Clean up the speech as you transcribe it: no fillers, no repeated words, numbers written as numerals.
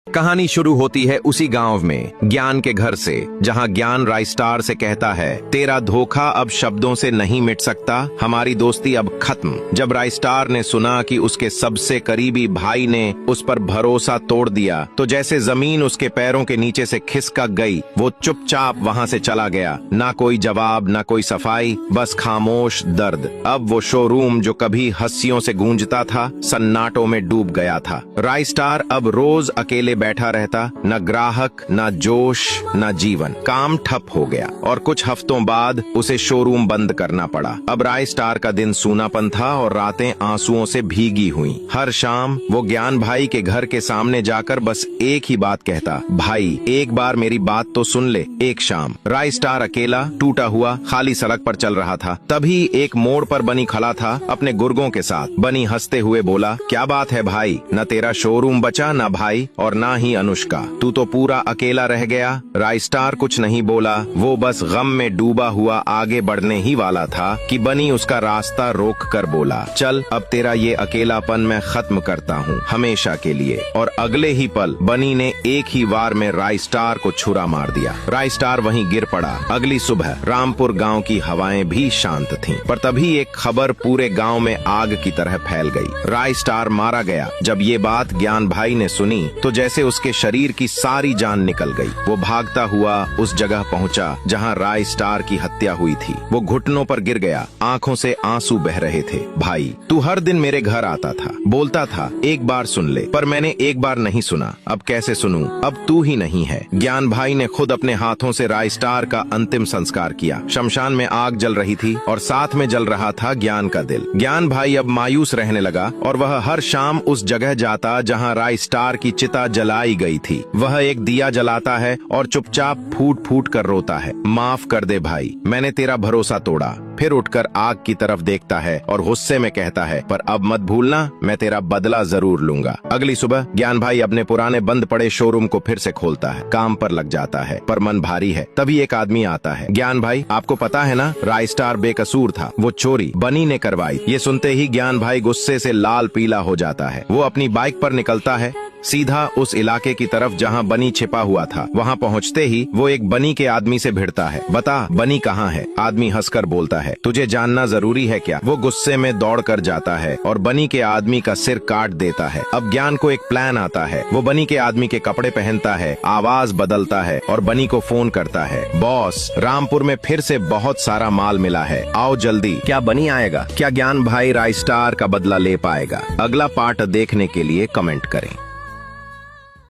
कहानी शुरू होती है उसी गांव में, ज्ञान के घर से, जहां ज्ञान राइस्टार से कहता है, तेरा धोखा अब शब्दों से नहीं मिट सकता, हमारी दोस्ती अब खत्म। जब राइस्टार ने सुना कि उसके सबसे करीबी भाई ने उस पर भरोसा तोड़ दिया, तो जैसे जमीन उसके पैरों के नीचे से खिसक गई। वो चुपचाप वहां से चला गया। ना कोई जवाब, ना कोई सफाई, बस खामोश दर्द। अब वो शोरूम जो कभी हंसियों से गूंजता था, सन्नाटों में डूब गया था। राइस्टार अब रोज अकेले बैठा रहता, न ग्राहक, न जोश, न जीवन। काम ठप हो गया और कुछ हफ्तों बाद उसे शोरूम बंद करना पड़ा। अब राइस्टार का दिन सूनापन था और रातें आंसुओं से भीगी हुई। हर शाम वो ज्ञान भाई के घर के सामने जाकर बस एक ही बात कहता, भाई एक बार मेरी बात तो सुन ले। एक शाम राइस्टार अकेला, टूटा हुआ, खाली सड़क पर चल रहा था। तभी एक मोड़ पर बनी खड़ा था अपने गुर्गों के साथ। बनी हंसते हुए बोला, क्या बात है भाई, न तेरा शोरूम बचा, न भाई और न ही अनुष्का, तू तो पूरा अकेला रह गया। राइस्टार कुछ नहीं बोला, वो बस गम में डूबा हुआ आगे बढ़ने ही वाला था कि बनी उसका रास्ता रोक कर बोला, चल अब तेरा ये अकेलापन मैं खत्म करता हूँ, हमेशा के लिए। और अगले ही पल बनी ने एक ही वार में राइस्टार को छुरा मार दिया। राइस्टार वहीं गिर पड़ा। अगली सुबह रामपुर गांव की हवाएं भी शांत थीं, पर तभी एक खबर पूरे गांव में आग की तरह फैल गई। राइस्टार मारा गया। जब ये बात ज्ञान भाई ने सुनी तो जैसे उसके शरीर की सारी जान निकल गई। वो भागता हुआ उस जगह पहुंचा जहां राइस्टार की हत्या हुई थी। वो घुटनों पर गिर गया, आंखों से आंसू बह रहे थे। भाई, तू हर दिन मेरे घर आता था, बोलता था एक बार सुन ले, पर मैंने एक बार नहीं सुना। अब कैसे सुनूं? अब तू ही नहीं है। ज्ञान भाई ने खुद अपने हाथों से राइस्टार का अंतिम संस्कार किया। शमशान में आग जल रही थी और साथ में जल रहा था ज्ञान का दिल। ज्ञान भाई अब मायूस रहने लगा और वह हर शाम उस जगह जाता जहां राइस्टार की चिता जलाई गई थी। वह एक दिया जलाता है और चुपचाप फूट फूट कर रोता है, माफ कर दे भाई, मैंने तेरा भरोसा तोड़ा। फिर उठकर आग की तरफ देखता है और गुस्से में कहता है, पर अब मत भूलना, मैं तेरा बदला जरूर लूंगा। अगली सुबह ज्ञान भाई अपने पुराने बंद पड़े शोरूम को फिर से खोलता है। काम पर लग जाता है, पर मन भारी है। तभी एक आदमी आता है, ज्ञान भाई आपको पता है ना, राइस्टार बेकसूर था, वो चोरी बनी ने करवाई। ये सुनते ही ज्ञान भाई गुस्से से लाल पीला हो जाता है। वो अपनी बाइक पर निकलता है, सीधा उस इलाके की तरफ जहां बनी छिपा हुआ था। वहां पहुंचते ही वो एक बनी के आदमी से भिड़ता है, बता बनी कहाँ है? आदमी हंसकर बोलता है, तुझे जानना जरूरी है क्या? वो गुस्से में दौड़ कर जाता है और बनी के आदमी का सिर काट देता है। अब ज्ञान को एक प्लान आता है। वो बनी के आदमी के कपड़े पहनता है, आवाज बदलता है और बनी को फोन करता है, बॉस रामपुर में फिर से बहुत सारा माल मिला है, आओ जल्दी। क्या बनी आएगा? क्या ज्ञान भाई राइस्टार का बदला ले पाएगा? अगला पार्ट देखने के लिए कमेंट करें।